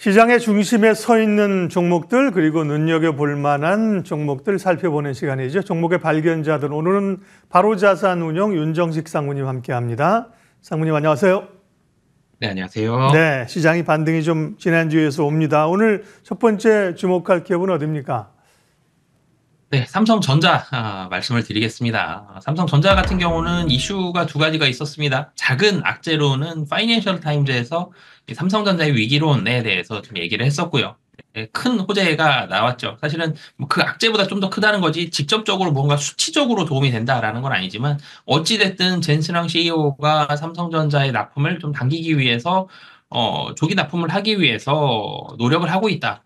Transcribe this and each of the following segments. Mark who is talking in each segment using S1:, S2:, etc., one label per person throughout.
S1: 시장의 중심에 서 있는 종목들 그리고 눈여겨볼 만한 종목들 살펴보는 시간이죠. 종목의 발견자들. 오늘은 바로자산운용 윤정식 상무님 함께합니다. 상무님 안녕하세요.
S2: 네, 안녕하세요.
S1: 네, 시장이 반등이 좀 지난주에서 옵니다. 오늘 첫 번째 주목할 기업은 어디입니까?
S2: 네, 삼성전자 말씀을 드리겠습니다. 삼성전자 같은 경우는 이슈가 두 가지가 있었습니다. 작은 악재로는 파이낸셜 타임즈에서 이 삼성전자의 위기론에 대해서 좀 얘기를 했었고요. 네, 큰 호재가 나왔죠. 사실은 뭐그 악재보다 좀 더 크다는 거지 직접적으로 뭔가 수치적으로 도움이 된다라는 건 아니지만 어찌됐든 젠스랑 CEO가 삼성전자의 납품을 좀 당기기 위해서 조기 납품을 하기 위해서 노력을 하고 있다.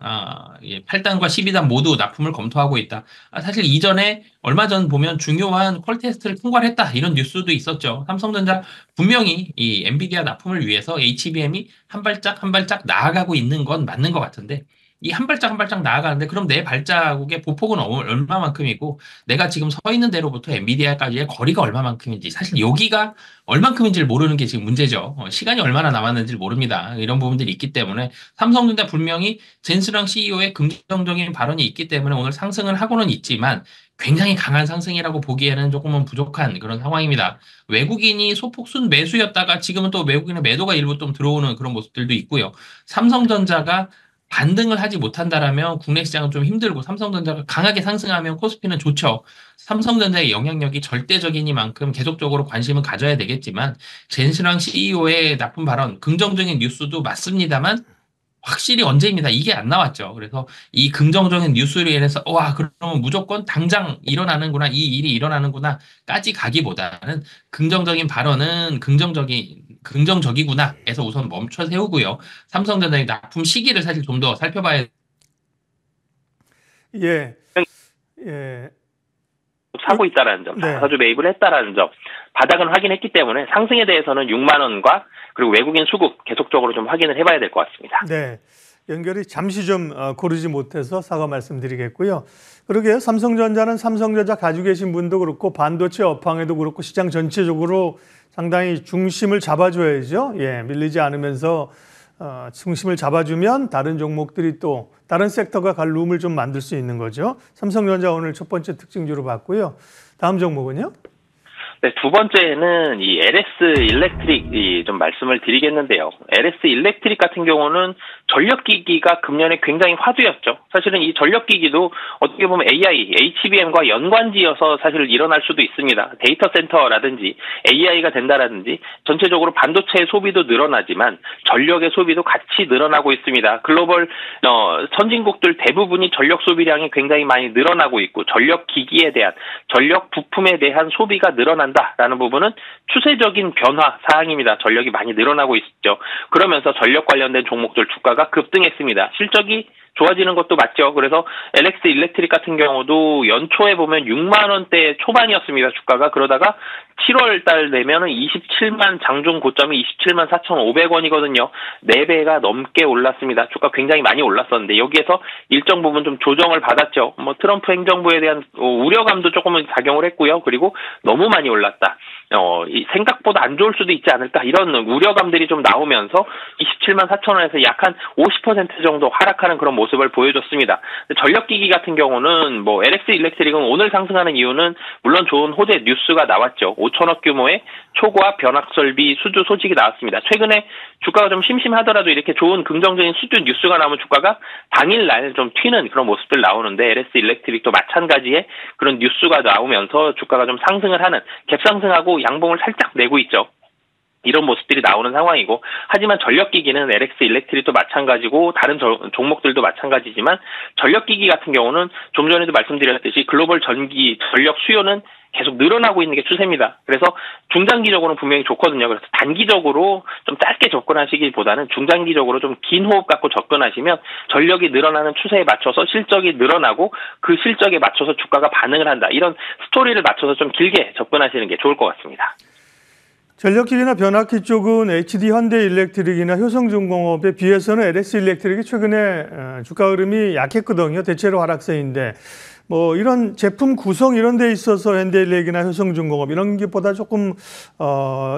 S2: 8단과 12단 모두 납품을 검토하고 있다. 사실 이전에 얼마 전 보면 중요한 퀄 테스트를 통과를 했다. 이런 뉴스도 있었죠. 삼성전자 분명히 이 엔비디아 납품을 위해서 HBM이 한 발짝 한 발짝 나아가고 있는 건 맞는 것 같은데 이 한 발짝 한 발짝 나아가는데 그럼 내 발자국의 보폭은 얼마만큼이고 내가 지금 서 있는 데로부터 엔비디아까지의 거리가 얼마만큼인지 사실 여기가 얼만큼인지를 모르는 게 지금 문제죠. 시간이 얼마나 남았는지를 모릅니다. 이런 부분들이 있기 때문에 삼성전자 분명히 젠스랑 CEO의 긍정적인 발언이 있기 때문에 오늘 상승을 하고는 있지만 굉장히 강한 상승이라고 보기에는 조금은 부족한 그런 상황입니다. 외국인이 소폭 순매수였다가 지금은 또 외국인의 매도가 일부 좀 들어오는 그런 모습들도 있고요. 삼성전자가 반등을 하지 못한다라면 국내 시장은 좀 힘들고 삼성전자가 강하게 상승하면 코스피는 좋죠. 삼성전자의 영향력이 절대적이니만큼 계속적으로 관심을 가져야 되겠지만 젠스랑 CEO의 나쁜 발언, 긍정적인 뉴스도 맞습니다만 확실히 언제입니다. 이게 안 나왔죠. 그래서 이 긍정적인 뉴스로 인해서 와 그러면 무조건 당장 일어나는구나 이 일이 일어나는구나까지 가기보다는 긍정적인 발언은 긍정적이구나 해서 우선 멈춰 세우고요. 삼성전자의 납품 시기를 사실 좀 더 살펴봐야
S1: 예. 예.
S3: 사고 있다라는 점,
S1: 네.
S3: 사주 매입을 했다라는 점, 바닥은 확인했기 때문에 상승에 대해서는 6만 원과 그리고 외국인 수급 계속적으로 좀 확인을 해봐야 될 것 같습니다.
S1: 네. 연결이 잠시 좀 고르지 못해서 사과 말씀드리겠고요. 그러게요. 삼성전자는 삼성전자 가지고 계신 분도 그렇고 반도체 업황에도 그렇고 시장 전체적으로 상당히 중심을 잡아줘야죠. 예, 밀리지 않으면서 중심을 잡아주면 다른 종목들이 또 다른 섹터가 갈 룸을 좀 만들 수 있는 거죠. 삼성전자 오늘 첫 번째 특징주로 봤고요. 다음 종목은요?
S3: 네, 두 번째는 이 LS 일렉트릭 좀 말씀을 드리겠는데요. LS 일렉트릭 같은 경우는 전력기기가 금년에 굉장히 화두였죠. 사실은 이 전력기기도 어떻게 보면 AI, HBM과 연관지어서 사실 일어날 수도 있습니다. 데이터 센터라든지 AI가 된다라든지 전체적으로 반도체의 소비도 늘어나지만 전력의 소비도 같이 늘어나고 있습니다. 글로벌 선진국들 대부분이 전력 소비량이 굉장히 많이 늘어나고 있고 전력기기에 대한 전력 부품에 대한 소비가 늘어난다라는 부분은 추세적인 변화 사항입니다. 전력이 많이 늘어나고 있죠. 그러면서 전력 관련된 종목들 주가가 급등했습니다. 실적이 좋아지는 것도 맞죠. 그래서 LX 일렉트릭 같은 경우도 연초에 보면 6만 원대 초반이었습니다. 주가가. 그러다가 7월 달 되면은 27만 장중 고점이 27만 4,500원이거든요. 4배가 넘게 올랐습니다. 주가 굉장히 많이 올랐었는데 여기에서 일정 부분 좀 조정을 받았죠. 뭐 트럼프 행정부에 대한 우려감도 조금은 작용을 했고요. 그리고 너무 많이 올랐다. 생각보다 안 좋을 수도 있지 않을까 이런 우려감들이 좀 나오면서 27만 4,000원에서 약 한 50% 정도 하락하는 그런 모습을 보여줬습니다. 전력기기 같은 경우는 뭐 LX 일렉트릭은 오늘 상승하는 이유는 물론 좋은 호재 뉴스가 나왔죠. 5천억 규모의 초고압 변압 설비 수주 소식이 나왔습니다. 최근에 주가가 좀 심심하더라도 이렇게 좋은 긍정적인 수주 뉴스가 나오면 주가가 당일날 좀 튀는 그런 모습들 나오는데 LS 일렉트릭도 마찬가지의 그런 뉴스가 나오면서 주가가 좀 상승을 하는 갭상승하고 양봉을 살짝 내고 있죠. 이런 모습들이 나오는 상황이고 하지만 전력기기는 LX 일렉트릭도 마찬가지고 다른 종목들도 마찬가지지만 전력기기 같은 경우는 좀 전에도 말씀드렸듯이 글로벌 전력 수요는 계속 늘어나고 있는 게 추세입니다. 그래서 중장기적으로는 분명히 좋거든요. 그래서 단기적으로 좀 짧게 접근하시기보다는 중장기적으로 좀 긴 호흡 갖고 접근하시면 전력이 늘어나는 추세에 맞춰서 실적이 늘어나고 그 실적에 맞춰서 주가가 반응을 한다. 이런 스토리를 맞춰서 좀 길게 접근하시는 게 좋을 것 같습니다.
S1: 전력기기나 변압기 쪽은 HD 현대일렉트릭이나 효성중공업에 비해서는 LS 일렉트릭이 최근에 주가 흐름이 약했거든요. 대체로 하락세인데 뭐 이런 제품 구성 이런 데 있어서 현대일렉이나 효성중공업 이런 것보다 조금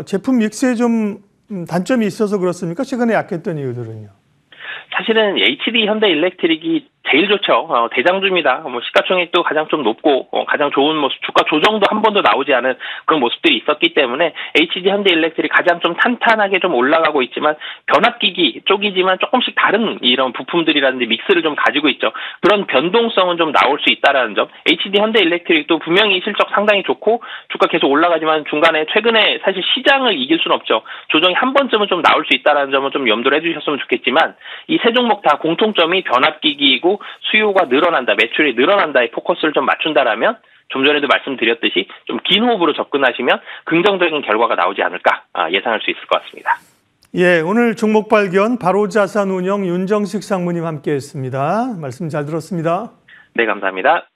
S1: 제품 믹스에 좀 단점이 있어서 그렇습니까? 최근에 약했던 이유들은요.
S3: 사실은 HD 현대일렉트릭이 제일 좋죠. 대장주입니다. 시가총액도 가장 좀 높고 가장 좋은 모습, 주가 조정도 한 번도 나오지 않은 그런 모습들이 있었기 때문에 HD 현대일렉트릭 가장 좀 탄탄하게 좀 올라가고 있지만 변압기기 쪽이지만 조금씩 다른 이런 부품들이라든지 믹스를 좀 가지고 있죠. 그런 변동성은 좀 나올 수 있다라는 점. HD 현대일렉트릭도 분명히 실적 상당히 좋고 주가 계속 올라가지만 중간에 최근에 사실 시장을 이길 수는 없죠. 조정이 한 번쯤은 좀 나올 수 있다라는 점은 좀 염두를 해주셨으면 좋겠지만 이 세 종목 다 공통점이 변압기기이고 수요가 늘어난다, 매출이 늘어난다에 포커스를 좀 맞춘다라면 좀 전에도 말씀드렸듯이 좀 긴 호흡으로 접근하시면 긍정적인 결과가 나오지 않을까 예상할 수 있을 것 같습니다.
S1: 예, 오늘 종목 발견 바로자산운용 윤정식 상무님 함께했습니다. 말씀 잘 들었습니다.
S3: 네, 감사합니다.